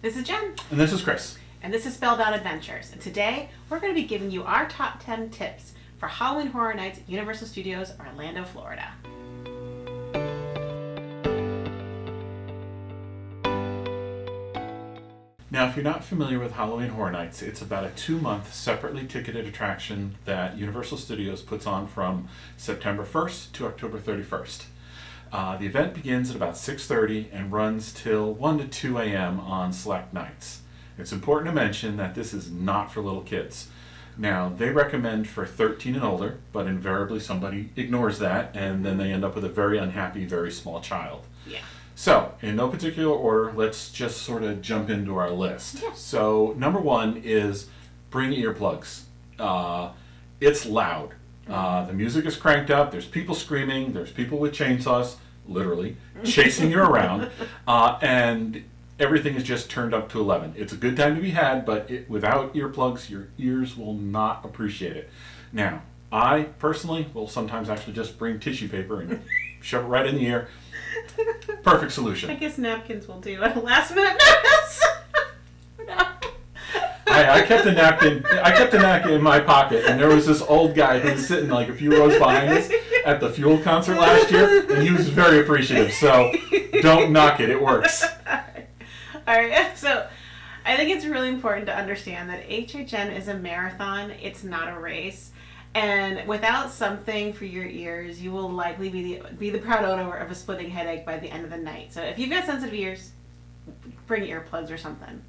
This is Jen. And this is Chris. And this is Spellbound Adventures. And today we're going to be giving you our top 10 tips for Halloween Horror Nights at Universal Studios, Orlando, Florida. Now, if you're not familiar with Halloween Horror Nights, it's about a 2-month separately ticketed attraction that Universal Studios puts on from September 1st to October 31st. The event begins at about 6:30 and runs till 1 to 2 a.m. on select nights. It's important to mention that this is not for little kids. Now, they recommend for 13 and older, but invariably somebody ignores that, and then they end up with a very unhappy, very small child. Yeah. So, in no particular order, let's just sort of jump into our list. Yeah. So, number one is bring earplugs. It's loud. The music is cranked up, there's people screaming, there's people with chainsaws, literally, chasing you around, and everything is just turned up to 11. It's a good time to be had, but without earplugs, your ears will not appreciate it. Now, I personally will sometimes actually just bring tissue paper and shove it right in the ear. Perfect solution. I guess napkins will do at a last minute notice. No. I kept a napkin in my pocket, and there was this old guy who was sitting like a few rows behind us at the Fuel concert last year, and he was very appreciative. So don't knock it; it works. All right. So I think it's really important to understand that HHN is a marathon. It's not a race. And without something for your ears, you will likely be the proud owner of a splitting headache by the end of the night. So if you've got sensitive ears, bring earplugs or something.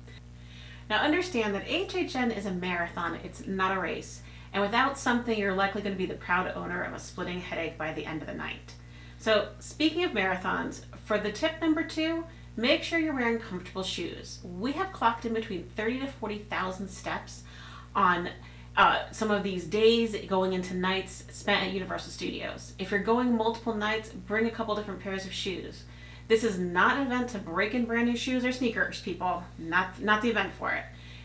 Now understand that HHN is a marathon, it's not a race. And without something, you're likely going to be the proud owner of a splitting headache by the end of the night. So speaking of marathons, for the tip number 2, make sure you're wearing comfortable shoes. We have clocked in between 30 to 40,000 steps on some of these days going into nights spent at Universal Studios. If you're going multiple nights, bring a couple different pairs of shoes. This is not an event to break in brand new shoes or sneakers, people. Not the event for it.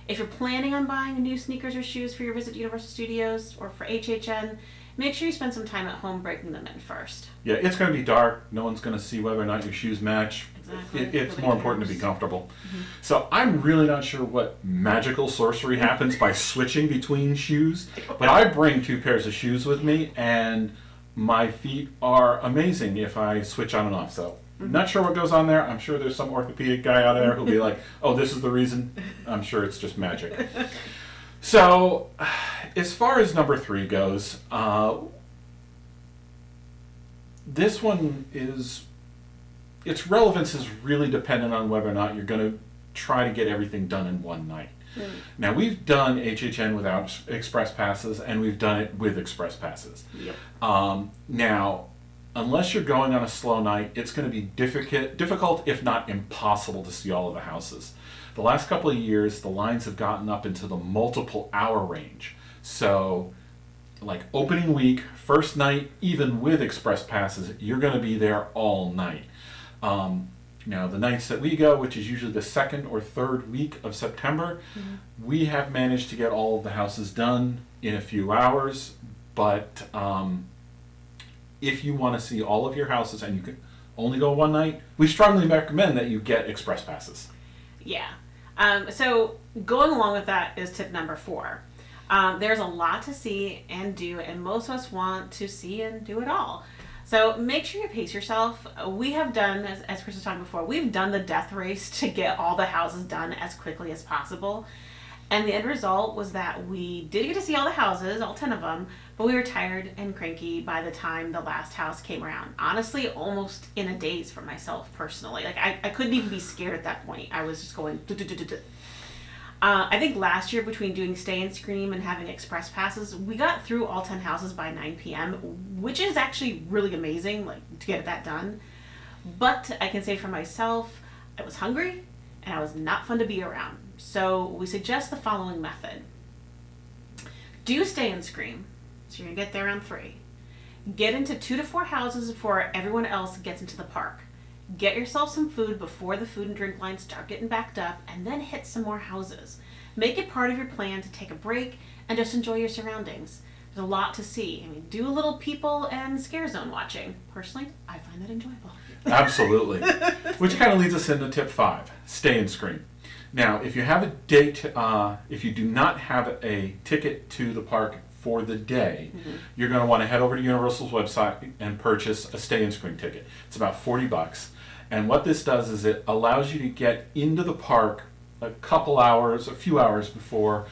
If you're planning on buying new sneakers or shoes for your visit to Universal Studios or for HHN, make sure you spend some time at home breaking them in first. Yeah, it's going to be dark. No one's going to see whether or not your shoes match. Exactly. It's more important to be comfortable. Mm-hmm. So I'm really not sure what magical sorcery happens by switching between shoes, but I bring 2 pairs of shoes with me, and my feet are amazing if I switch on and off. So not sure what goes on there. I'm sure there's some orthopedic guy out there who'll be like, oh, this is the reason. I'm sure it's just magic. So as far as number 3 goes, this one is, its relevance is really dependent on whether or not you're going to try to get everything done in one night. Now, we've done HHN without express passes, and we've done it with express passes. Yep. Now, unless you're going on a slow night, it's going to be difficult, if not impossible, to see all of the houses. The last couple of years, the lines have gotten up into the multiple hour range. So, like opening week, first night, even with express passes, you're going to be there all night. Now, the nights that we go, which is usually the 2nd or 3rd week of September, we have managed to get all of the houses done in a few hours, but if you want to see all of your houses and you can only go one night, we strongly recommend that you get express passes. Yeah. So going along with that is tip number 4. There's a lot to see and do, and most of us want to see and do it all. So make sure you pace yourself. We have done, as Chris was talking before, we've done the death race to get all the houses done as quickly as possible. And the end result was that we did get to see all the houses, all 10 of them, but we were tired and cranky by the time the last house came around. Honestly, almost in a daze for myself personally. Like I couldn't even be scared at that point. I was just going I think last year, between doing Stay and Scream and having express passes, we got through all 10 houses by 9 p.m., which is actually really amazing, like, to get that done. But I can say for myself, I was hungry and I was not fun to be around. So we suggest the following method. Do Stay and Scream. So you're going to get there around 3. Get into 2 to 4 houses before everyone else gets into the park. Get yourself some food before the food and drink lines start getting backed up, and then hit some more houses. Make it part of your plan to take a break and just enjoy your surroundings. There's a lot to see. I mean, do a little people and scare zone watching. Personally, I find that enjoyable. Absolutely. Which kind of leads us into tip 5, Stay and Scream. Now, if you have if you do not have a ticket to the park for the day, you're going to want to head over to Universal's website and purchase a stay and screen ticket. It's about $40. And what this does is it allows you to get into the park a few hours before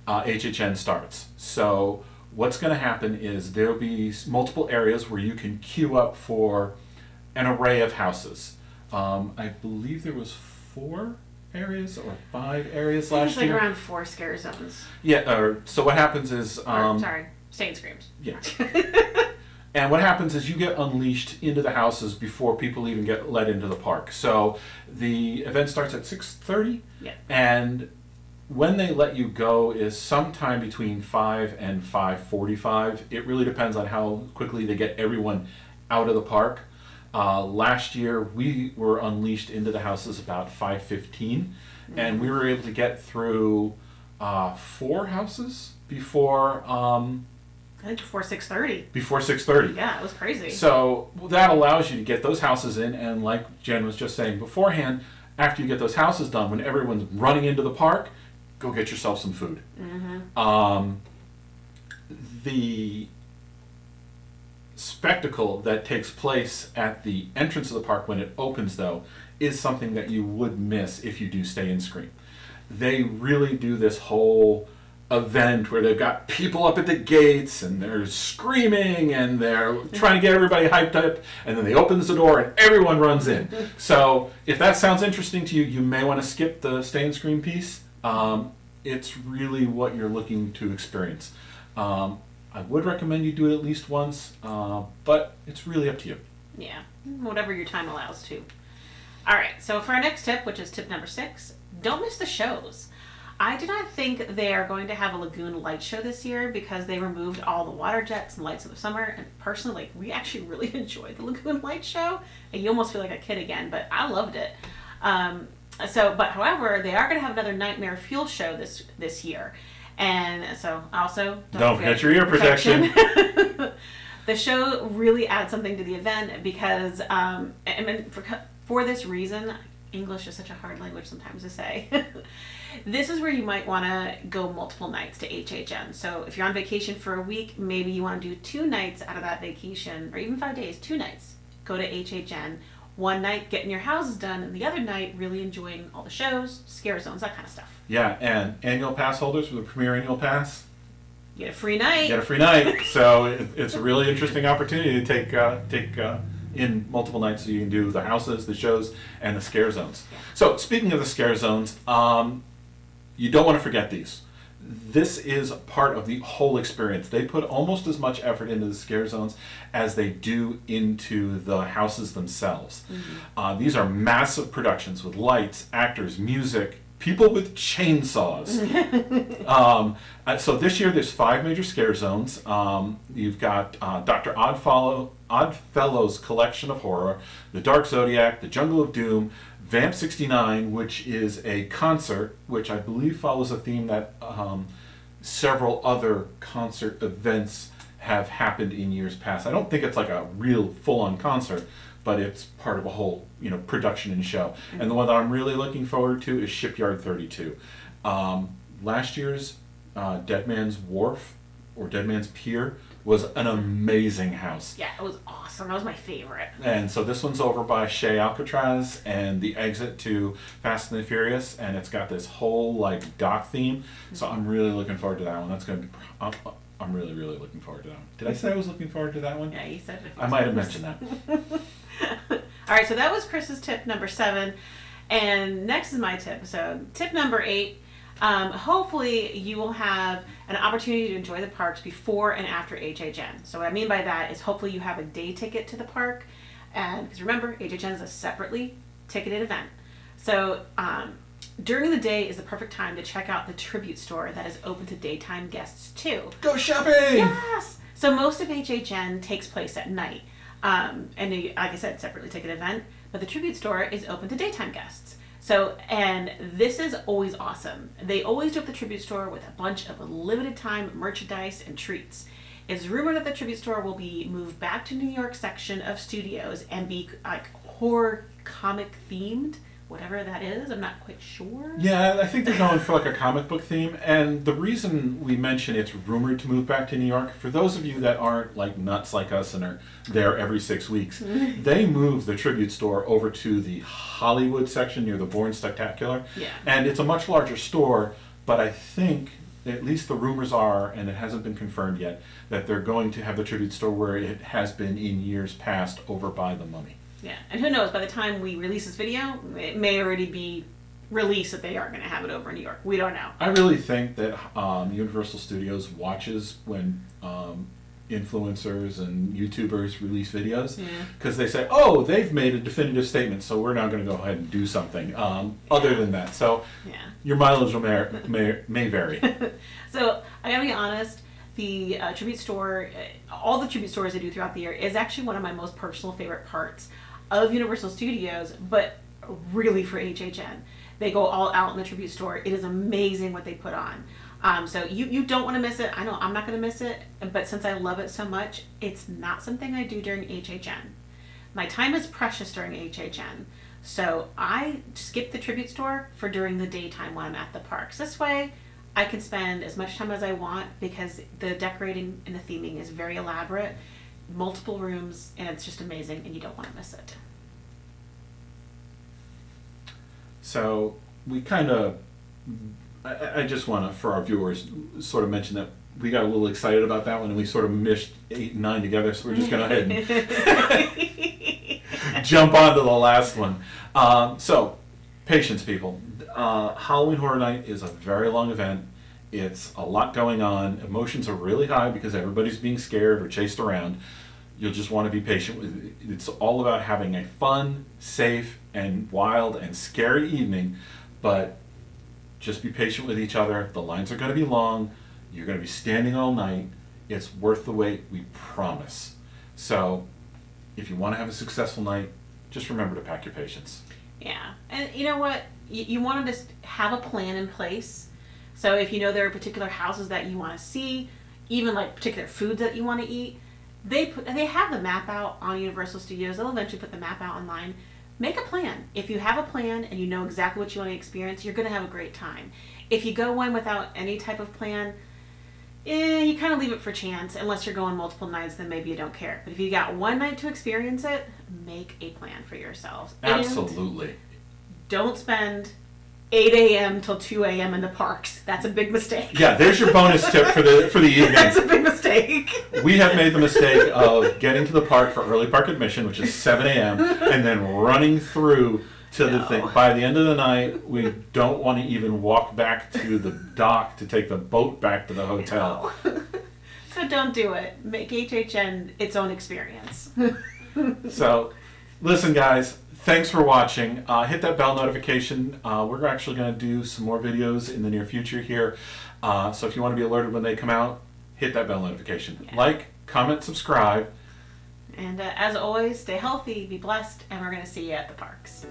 HHN starts. So what's going to happen is there'll be multiple areas where you can queue up for an array of houses. I believe there was 4 areas or 5 areas last year. It's around 4 scare zones. Yeah, so what happens is... stay and screams. Yeah. And what happens is you get unleashed into the houses before people even get let into the park. So the event starts at 6:30. Yeah. And when they let you go is sometime between 5 and 5:45. It really depends on how quickly they get everyone out of the park. Last year we were unleashed into the houses about 5:15, and we were able to get through 4 houses before I think before 6:30. Before 6:30. Yeah, it was crazy. So that allows you to get those houses in, and like Jen was just saying beforehand, after you get those houses done, when everyone's running into the park, go get yourself some food. The spectacle that takes place at the entrance of the park when it opens, though, is something that you would miss if you do stay and scream. They really do this whole event where they've got people up at the gates and they're screaming and they're trying to get everybody hyped up, and then they opens the door and everyone runs in. So if that sounds interesting to you, you may want to skip the stay and scream piece. It's really what you're looking to experience. I would recommend you do it at least once, but it's really up to you. Yeah, whatever your time allows to. All right, so for our next tip, which is tip number 6, don't miss the shows. I do not think they are going to have a lagoon light show this year because they removed all the water jets and lights of the summer. And personally, we actually really enjoyed the lagoon light show. And you almost feel like a kid again, but I loved it. However, they are going to have another Nightmare Fuel show this year. And so also don't forget your ear protection. The show really adds something to the event because, for this reason, English is such a hard language sometimes to say. This is where you might want to go multiple nights to HHN. So if you're on vacation for a week, maybe you want to do 2 nights out of that vacation, or even 5 days, 2 nights. Go to HHN. 1 night getting your houses done, and the other night really enjoying all the shows, scare zones, that kind of stuff. Yeah, and annual pass holders with a Premier Annual Pass, you get a free night. So it's a really interesting opportunity to take in multiple nights, so you can do the houses, the shows, and the scare zones. Yeah. So speaking of the scare zones, you don't want to forget these. This is part of the whole experience. They put almost as much effort into the scare zones as they do into the houses themselves. These are massive productions with lights, actors, music, people with chainsaws. So this year there's 5 major scare zones. You've got Dr. Oddfellow's Collection of Horror, The Dark Zodiac, The Jungle of Doom, Vamp 69, which is a concert, which I believe follows a theme that several other concert events have happened in years past. I don't think it's like a real full-on concert, but it's part of a whole, production and show. And the one that I'm really looking forward to is Shipyard 32. Last year's Dead Man's Wharf, or Dead Man's Pier, was an amazing house. Yeah, it was awesome. That was my favorite. And so this one's over by Shea Alcatraz and the exit to Fast and the Furious, and it's got this whole dock theme. So I'm really looking forward to that one. That's going to be. I'm really, really looking forward to that one. Did I say I was looking forward to that one? Yeah, you said it. I might have mentioned that. All right, so that was Chris's tip number 7, and next is my tip. So tip number 8. Hopefully you will have an opportunity to enjoy the parks before and after HHN. So what I mean by that is hopefully you have a day ticket to the park, and because remember, HHN is a separately ticketed event. So during the day is the perfect time to check out the tribute store that is open to daytime guests too. Go shopping! Yes! So most of HHN takes place at night. And like I said, separately ticketed event, but the tribute store is open to daytime guests. So, and this is always awesome. They always do up the tribute store with a bunch of limited time merchandise and treats. It's rumored that the tribute store will be moved back to New York section of studios and be like horror comic themed, whatever that is. I'm not quite sure. Yeah, I think they're going for like a comic book theme. And the reason we mention it's rumored to move back to New York, for those of you that aren't like nuts like us and are there every 6 weeks, they moved the tribute store over to the Hollywood section near the Bourne Spectacular. Yeah. And it's a much larger store, but I think, at least the rumors are, and it hasn't been confirmed yet, that they're going to have the tribute store where it has been in years past, over by the Mummy. Yeah, and who knows, by the time we release this video, it may already be released that they are going to have it over in New York. We don't know. I really think that Universal Studios watches when influencers and YouTubers release videos, because they say, oh, they've made a definitive statement, so we're now going to go ahead and do something other than that. So your mileage may vary. So I gotta be honest, the tribute store, all the tribute stores I do throughout the year is actually one of my most personal favorite parts of Universal Studios, but really for HHN. They go all out in the tribute store. It is amazing what they put on. So you don't want to miss it. I know I'm not going to miss it, but since I love it so much, it's not something I do during HHN. My time is precious during HHN, so I skip the tribute store for during the daytime when I'm at the parks. This way, I can spend as much time as I want because the decorating and the theming is very elaborate, multiple rooms, and it's just amazing, and you don't want to miss it. So we kind of, I just want to, for our viewers, sort of mention that we got a little excited about that one and we sort of meshed 8 and 9 together, so we're just going to go ahead and jump on to the last one. So, patience, people. Halloween Horror Night is a very long event. It's a lot going on. Emotions are really high because everybody's being scared or chased around. You'll just want to be patient with it. It's all about having a fun, safe, and wild and scary evening, but just be patient with each other. The lines are going to be long. You're going to be standing all night. It's worth the wait, we promise. So, if you want to have a successful night, just remember to pack your patience. Yeah, and you know what? You want to just have a plan in place. So if you know there are particular houses that you want to see, even like particular foods that you want to eat, they have the map out on Universal Studios. They'll eventually put the map out online. Make a plan. If you have a plan and you know exactly what you want to experience, you're going to have a great time. If you go in without any type of plan, you kind of leave it for chance. Unless you're going multiple nights, then maybe you don't care. But if you got one night to experience it, make a plan for yourselves. Absolutely. And don't spend 8 a.m. till 2 a.m. in the parks. That's a big mistake. Yeah, there's your bonus tip for the evening. That's a big mistake. We have made the mistake of getting to the park for early park admission, which is 7 a.m., and then running through to the thing. By the end of the night, we don't want to even walk back to the dock to take the boat back to the hotel. So don't do it. Make HHN its own experience. So, listen, guys. Thanks for watching. Hit that bell notification. We're actually going to do some more videos in the near future here. So if you want to be alerted when they come out, hit that bell notification. Yeah. Like, comment, subscribe. And as always, stay healthy, be blessed, and we're going to see you at the parks.